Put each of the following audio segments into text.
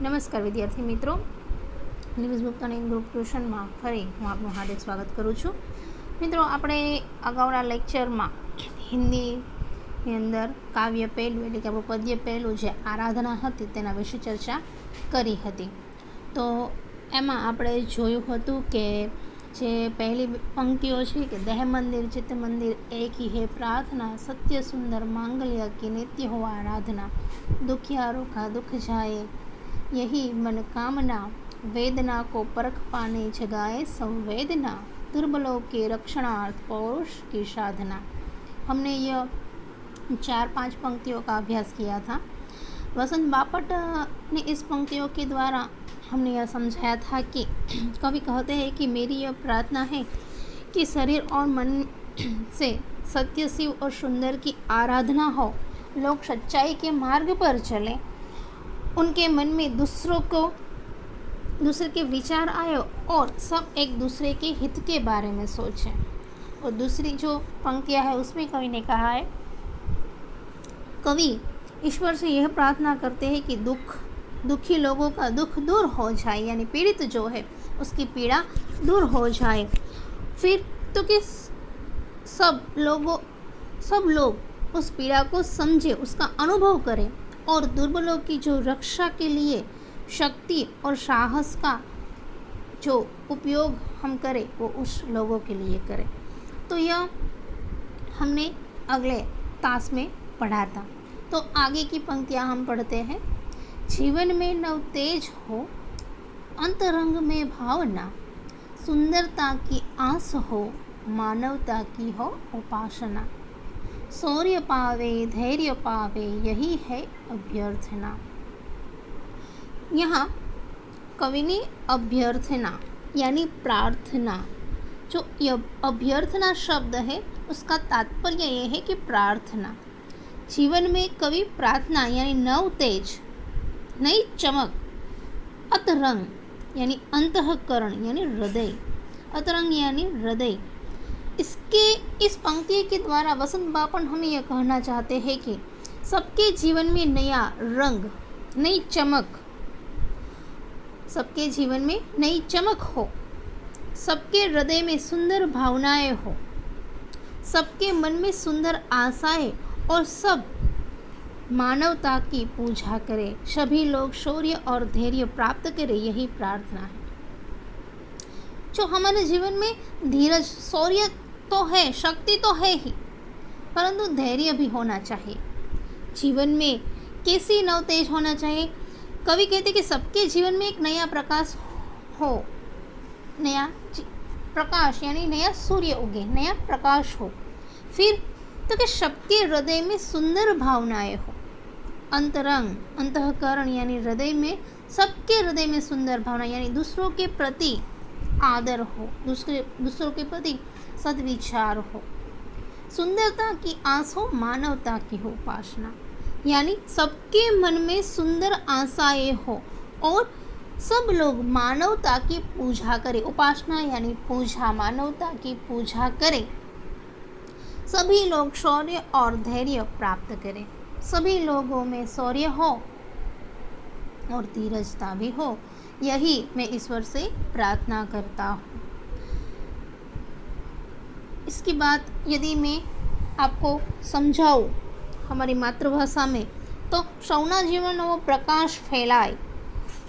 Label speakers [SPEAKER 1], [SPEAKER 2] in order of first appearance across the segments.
[SPEAKER 1] નમસ્કાર વિદ્યાર્થી મિત્રો, ન્યૂઝ મુક્તાની ગ્રુપ ટ્યુશનમાં ફરી હું આપનું હાર્દિક સ્વાગત કરું છું. મિત્રો, આપણે અગાઉના લેક્ચરમાં હિન્દીની અંદર કાવ્ય પહેલું એટલે કે આપણું પદ્ય પહેલું જે આરાધના હતી તેના વિશે ચર્ચા કરી હતી. તો એમાં આપણે જોયું હતું કે જે પહેલી પંક્તિઓ છે કે દેહ મંદિર ચિત્ત મંદિર એક ही है प्रार्थना, सत्य सुंदर मांगल्य की नित्य हो आराधना, दुखियारों का दुख जाए यही मन कामना, वेदना को परख पाने जगाए संवेदना, दुर्बलों के रक्षणार्थ पौरुष की साधना. हमने यह 4-5 पंक्तियों का अभ्यास किया था. वसंत बापट ने इस पंक्तियों के द्वारा हमने यह समझाया था कि कवि कहते हैं कि मेरी यह प्रार्थना है कि शरीर और मन से सत्य शिव और सुंदर की आराधना हो, लोग सच्चाई के मार्ग पर चलें, उनके मन में दूसरे के विचार आए और सब एक दूसरे के हित के बारे में सोचें. और दूसरी जो पंक्तियाँ है उसमें कवि ने कहा है, कवि ईश्वर से यह प्रार्थना करते हैं कि दुखी लोगों का दुख दूर हो जाए, यानी पीड़ित जो है उसकी पीड़ा दूर हो जाए. फिर तो कि सब लोग उस पीड़ा को समझे, उसका अनुभव करें और दुर्बलों की जो रक्षा के लिए शक्ति और साहस का जो उपयोग हम करें वो उस लोगों के लिए करें. तो यह हमने अगले तास में पढ़ा था. तो आगे की पंक्तियाँ हम पढ़ते हैं. जीवन में नव तेज हो, अंतरंग में भावना, सुंदरता की आस हो, मानवता की हो उपासना, शौर्य पावे धैर्य पावे यही है अभ्यर्थना. यहाँ कवि ने अभ्यर्थना यानी प्रार्थना, जो अभ्यर्थना शब्द है उसका तात्पर्य यह है कि प्रार्थना. जीवन में कवि प्रार्थना यानी नव तेज, नई चमक, अतरंग यानी अंतःकरण यानी हृदय, अतरंग यानी हृदय, इस पंक्ति के द्वारा वसंत बापट हमें यह कहना चाहते हैं कि सबके जीवन में नया रंग, नई चमक, सबके जीवन में नई चमक हो, सबके हृदय में सुंदर भावनाएं हो, सबके मन में सुंदर आशाएं और सब मानवता की पूजा करें, सभी लोग शौर्य और धैर्य प्राप्त करें, यही प्रार्थना है. जो हमारे जीवन में धीरज, शौर्य तो है, शक्ति तो है ही, परंतु धैर्य भी होना चाहिए. जीवन में कैसी नव तेज होना चाहिए? कवि कहते कि सबके जीवन में एक नया प्रकाश हो, नया प्रकाश यानी नया सूर्य उगे, नया प्रकाश हो. फिर तो कि सबके हृदय में सुंदर भावनाएं हो, अंतरंग, अंतःकरण यानी हृदय में, सबके हृदय में सुंदर भावना यानी दूसरों के प्रति आदर हो, दूसरों के प्रति सद्विचार हो, सुंदरता की आस हो, मानवता की हो उपासना, यानी सबके मन में सुंदर आशाएं हो और सब लोग मानवता की पूजा करें. उपासना यानी पूजा, मानवता की पूजा करें. सभी लोग शौर्य और धैर्य प्राप्त करें, सभी लोगों में शौर्य हो और धीरजता भी हो, यही मैं ईश्वर से प्रार्थना करता हूँ. इसकी बात यदि मैं आपको समझाऊँ हमारी मातृभाषा में, तो સૌના જીવનનો પ્રકાશ ફેલાય,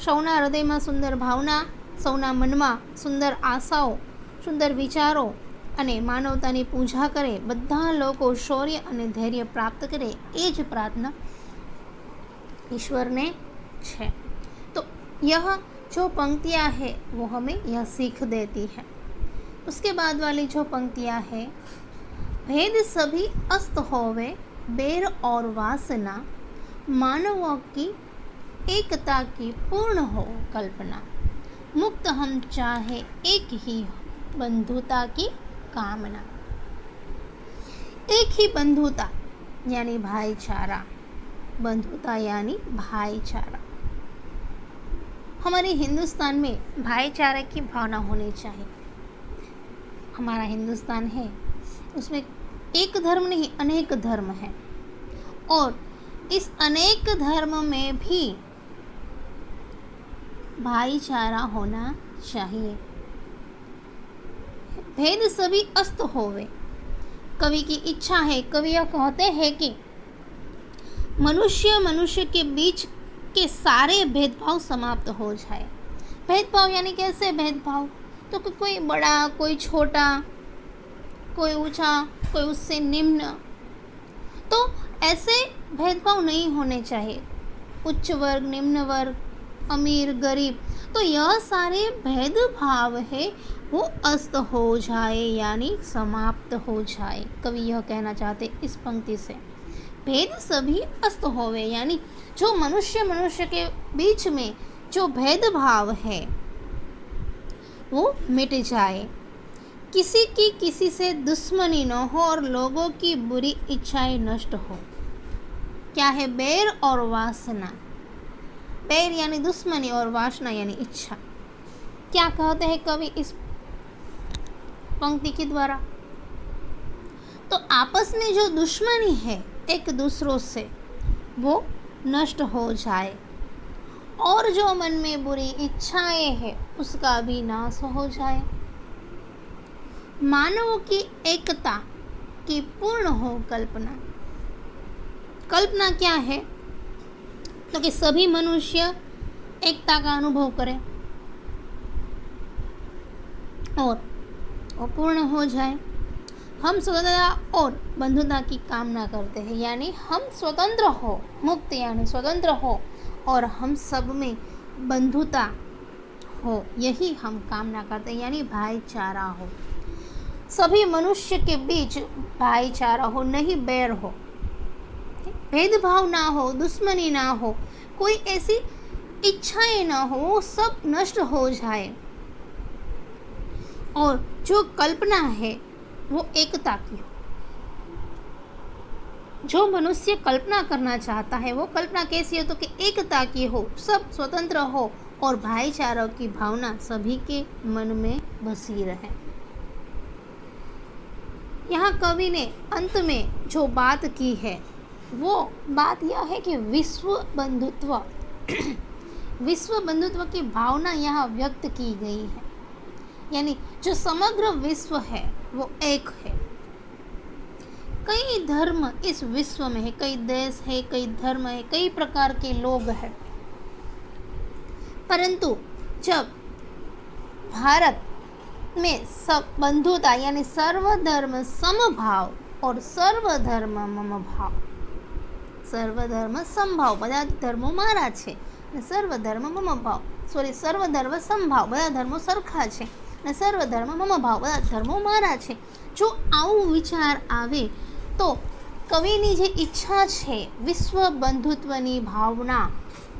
[SPEAKER 1] સૌના હૃદયમાં સુંદર ભાવના, સૌના મનમાં સુંદર આશાઓ, સુંદર વિચારો અને માનવતાની પૂજા કરે, બધા લોકો શૌર્ય અને ધૈર્ય પ્રાપ્ત કરે, એ જ પ્રાર્થના ईश्वर ने है. तो यह जो पंक्तियाँ है वो हमें यह सीख देती है. उसके बाद वाली जो पंक्तियाँ है, भेद सभी अस्त होवे, बेर और वासना, मानवों की एकता की पूर्ण हो कल्पना, मुक्त हम चाहे एक ही बंधुता की कामना. एक ही बंधुता यानी भाईचारा, बंधुता यानी भाईचारा. हमारे हिंदुस्तान में भाईचारे की भावना होनी चाहिए. हमारा हिंदुस्तान है उसमें एक धर्म नहीं अनेक धर्म है, और इस अनेक धर्म में भी भाईचारा होना चाहिए। भेद सभी अस्त होवे। कवि की इच्छा है, कवि यह कहते हैं कि मनुष्य के बीच के सारे भेदभाव समाप्त हो जाए। भेदभाव यानी कैसे भेदभाव? तो कोई बड़ा, कोई छोटा, कोई ऊंचा, कोई उससे निम्न, तो ऐसे भेदभाव नहीं होने चाहिए। उच्च वर्ग, निम्न वर्ग, अमीर, गरीब, तो यह सारे भेदभाव है वो अस्त हो जाए यानी समाप्त हो जाए। कवि यह कहना चाहते इस पंक्ति से, भेद सभी अस्त होवे, यानी जो मनुष्य के बीच में जो भेदभाव है वो मिट जाए। किसी की किसी से दुश्मनी न हो और लोगों की बुरी इच्छाएं नष्ट हो। क्या है? बैर और वासना। बैर यानी दुश्मनी और वासना यानी इच्छा। क्या कहते हैं कवि इस पंक्ति के द्वारा? तो आपस में जो दुश्मनी है एक दूसरों से वो नष्ट हो जाए और जो मन में बुरी इच्छाएं हैं उसका भी नाश हो जाए। मानवों की एकता की पूर्ण हो कल्पना। कल्पना क्या है? तो कि सभी मनुष्य एकता का अनुभव करें और वो पूर्ण हो जाए। हम स्वतंत्रता और बंधुता की कामना करते हैं, यानी हम स्वतंत्र हो, मुक्त यानी स्वतंत्र हो और हम सब में बंधुता हो, यही हम कामना करते हैं, यानी भाईचारा हो। सभी मनुष्य के बीच भाईचारा हो, नहीं बैर हो, भेदभाव ना हो, दुश्मनी ना हो, कोई ऐसी इच्छाएं ना हो, वो सब नष्ट हो जाए और जो कल्पना है वो एकता की हो। जो मनुष्य कल्पना करना चाहता है वो कल्पना कैसी हो? तो कि एकता की हो, सब स्वतंत्र हो और भाईचारा की भावना सभी के मन में बसी रहे। यहाँ कवि ने अंत में जो बात की है वो बात यह है कि विश्व बंधुत्व विश्व बंधुत्व की भावना यहाँ व्यक्त की गई है, यानी जो समग्र विश्व है वो एक है। कई धर्म इस विश्व में है, कई देश है, कई धर्म है, कई प्रकार के लोग हैं, परंतु जब भारत में सब बंधुता यानी सर्वधर्म समभाव और सर्वधर्म मम भाव, सर्वधर्म समभाव બધા ધર્મો મારા છે અને સર્વધર્મ મમ ભાવ, સર્વધર્મ સમભાવ બધા ધર્મો સરખા છે અને સર્વધર્મ મમ ભાવ બધા ધર્મો મારા છે। જો આવું વિચાર આવે તો કવિની જે ઈચ્છા છે વિશ્વ બંધુત્વની ભાવના,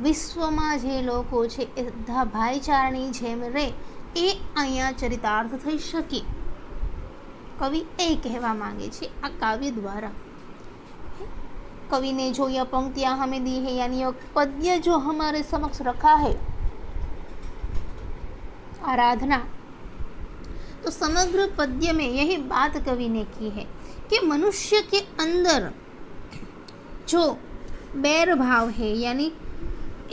[SPEAKER 1] વિશ્વમાં જે લોકો છે એ બધા ભાઈચારાની જેમ રહે, એ અહીંયા ચરિતાર્થ થઈ શકે। કવિ એ કહેવા માંગે છે આ કાવ્ય દ્વારા। कवि ने जो यह पंक्तियाँ हमें दी है, यानी यह पद्य जो हमारे समक्ष रखा है आराधना, तो समग्र पद्य में यही बात कवि ने की है कि मनुष्य के अंदर जो बैर भाव है, यानी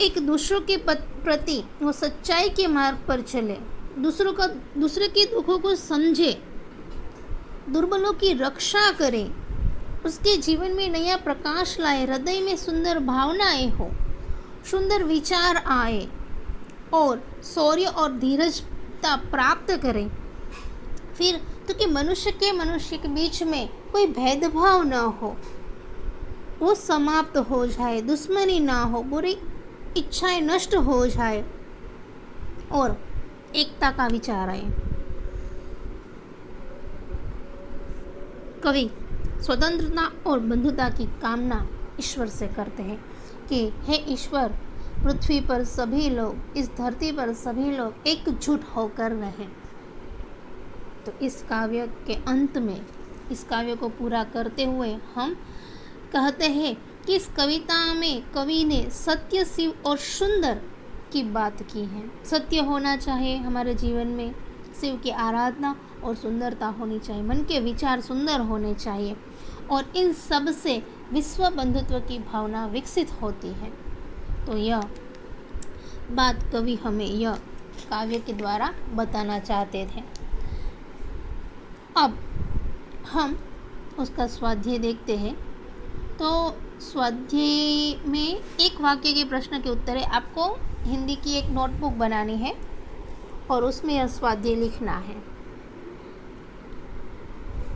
[SPEAKER 1] एक दूसरों के प्रति वो सच्चाई के मार्ग पर चले, दूसरे के दुखों को समझे, दुर्बलों की रक्षा करे, उसके जीवन में नया प्रकाश लाए, हृदय में सुंदर भावनाएं हो, सुंदर विचार आए और शौर्य और धीरजता प्राप्त करें। फिर तो कि मनुष्य के बीच में कोई भेदभाव ना हो, वो समाप्त हो जाए, दुश्मनी ना हो, बुरी इच्छाएं नष्ट हो जाए और एकता का विचार आए। कवि स्वतंत्रता और बंधुता की कामना ईश्वर से करते हैं कि हे ईश्वर, पृथ्वी पर सभी लोग, इस धरती पर सभी लोग एकजुट होकर रहें। तो इस काव्य के अंत में, इस काव्य को पूरा करते हुए हम कहते हैं कि इस कविता में कवि ने सत्य, शिव और सुंदर की बात की है। सत्य होना चाहिए हमारे जीवन में, शिव की आराधना और सुंदरता होनी चाहिए, मन के विचार सुंदर होने चाहिए और इन सब से विश्व बंधुत्व की भावना विकसित होती है। तो यह बात कवि हमें यह काव्य के द्वारा बताना चाहते थे। अब हम उसका स्वाध्याय देखते हैं। तो स्वाध्याय में एक वाक्य के प्रश्न के उत्तर है। आपको हिंदी की एक नोटबुक बनानी है और उसमें यह स्वाध्याय लिखना है।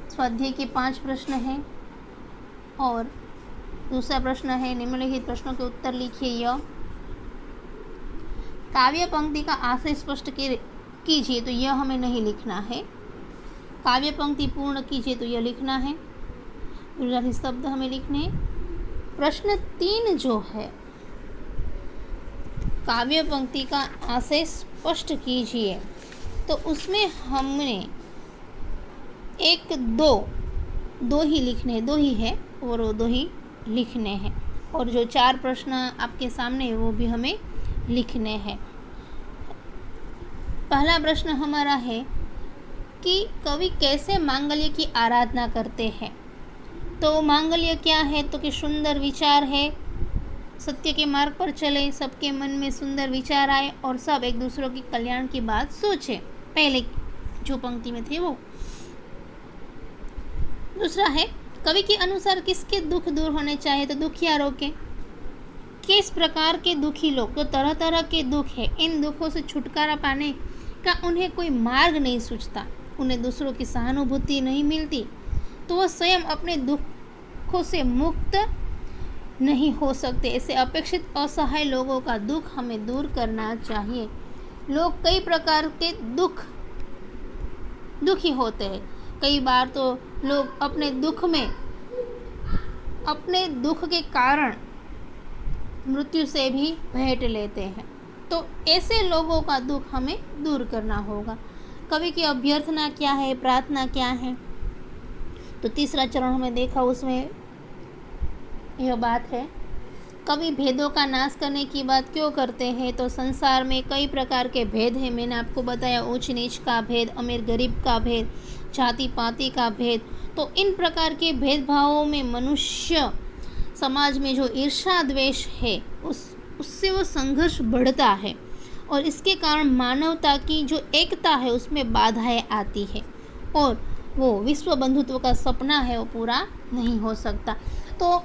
[SPEAKER 1] स्वाध्याय के 5 प्रश्न हैं और दूसरा प्रश्न है, निम्नलिखित प्रश्नों के उत्तर लिखिए। यह काव्य पंक्ति का आशय स्पष्ट कीजिए, तो यह हमें नहीं लिखना है। काव्य पंक्ति पूर्ण कीजिए, तो यह लिखना है। गुजराती शब्द हमें लिखने हैं। प्रश्न 3 जो है, काव्य पंक्ति का आशय स्पष्ट कीजिए, तो उसमें हमने 1, 2 ही लिखने हैं, 2 ही है और वो 2 ही लिखने हैं। और जो 4 प्रश्न आपके सामने है वो भी हमें लिखने हैं। पहला प्रश्न हमारा है कि कवि कैसे मांगल्य की आराधना करते हैं। तो मांगल्य क्या है, तो कि सुंदर विचार है, सत्य के मार्ग पर चले, सबके मन में सुंदर विचार आए और सब एक दूसरों की कल्याण की बात सोचे। पहले जो पंक्ति में थे वो। दूसरा है, कवि के अनुसार किसके दुख दूर होने चाहिए, तो दुखियारों के। किस प्रकार के दुखी लोग, तो तरह तरह के दुख है, इन दुखों से छुटकारा पाने का उन्हें कोई मार्ग नहीं सूझता, उन्हें दूसरों की सहानुभूति नहीं मिलती, तो वह स्वयं अपने दुखों से मुक्त नहीं हो सकते। ऐसे अपेक्षित असहाय लोगों का दुख हमें दूर करना चाहिए। लोग कई प्रकार के दुखी होते हैं। कई बार तो लोग अपने दुख के कारण मृत्यु से भी भेंट लेते हैं। तो ऐसे लोगों का दुख हमें दूर करना होगा। कवि की अभ्यर्थना क्या है, प्रार्थना क्या है, तो तीसरा चरण हमें देखा, उसमें यह बात है, कवि भेदों का नाश करने की बात क्यों करते हैं। तो संसार में कई प्रकार के भेद हैं। मैंने आपको बताया, ऊंच नीच का भेद, अमीर गरीब का भेद, जाति पाति का भेद। तो इन प्रकार के भेदभावों में मनुष्य समाज में जो ईर्ष्या द्वेष है उससे वो संघर्ष बढ़ता है और इसके कारण मानवता की जो एकता है उसमें बाधाएं आती है और वो विश्व बंधुत्व का सपना है वो पूरा नहीं हो सकता। तो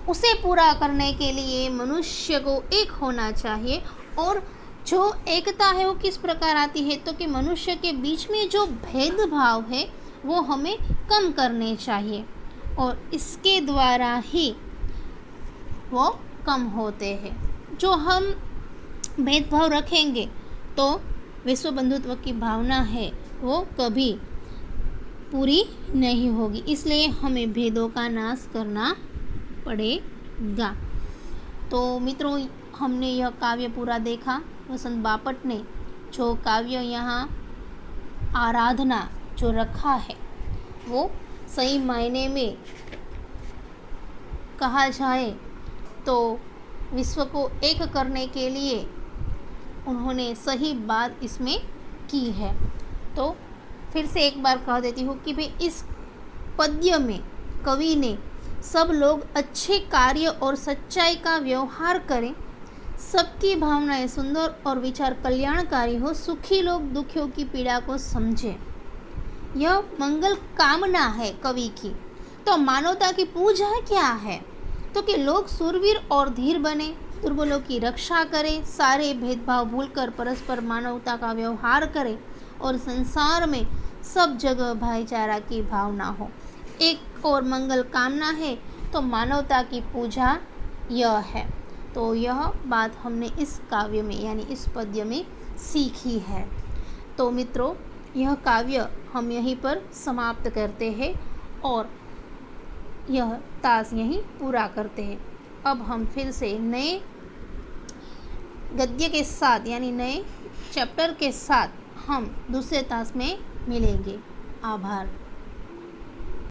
[SPEAKER 1] उसे पूरा करने के लिए मनुष्य को एक होना चाहिए। और जो एकता है वो किस प्रकार आती है, तो कि मनुष्य के बीच में जो भेदभाव है वो हमें कम करने चाहिए और इसके द्वारा ही वो कम होते हैं। जो हम भेदभाव रखेंगे तो विश्व बंधुत्व की भावना है वो कभी पूरी नहीं होगी। इसलिए हमें भेदों का नाश करना पड़ेगा। तो मित्रों, हमने यह काव्य पूरा देखा। वसंत बापट ने जो काव्य यहाँ आराधना जो रखा है वो सही मायने में कहा जाए तो विश्व को एक करने के लिए उन्होंने सही बात इसमें की है। तो फिर से एक बार कह देती हूँ कि भाई इस पद्य में कवि ने सब लोग अच्छे कार्य और सच्चाई का व्यवहार करें, सबकी भावनाएं सुंदर और विचार कल्याणकारी हो, सुखी लोग दुखियों की पीड़ा को समझें, यह मंगल कामना है कवि की। तो मानवता की पूजा क्या है, तो कि लोग सूरवीर और धीर बने, दुर्बलों की रक्षा करें, सारे भेदभाव भूलकर परस्पर मानवता का व्यवहार करें और संसार में सब जगह भाईचारा की भावना हो। एक और मंगल कामना है तो मानवता की पूजा यह है। तो यह बात हमने इस काव्य में यानी इस पद्य में सीखी है। तो मित्रों, यह काव्य हम यहीं पर समाप्त करते हैं और यह तास यहीं पूरा करते हैं। अब हम फिर से नए गद्य के साथ यानी नए चैप्टर के साथ हम दूसरे तास में मिलेंगे। आभार।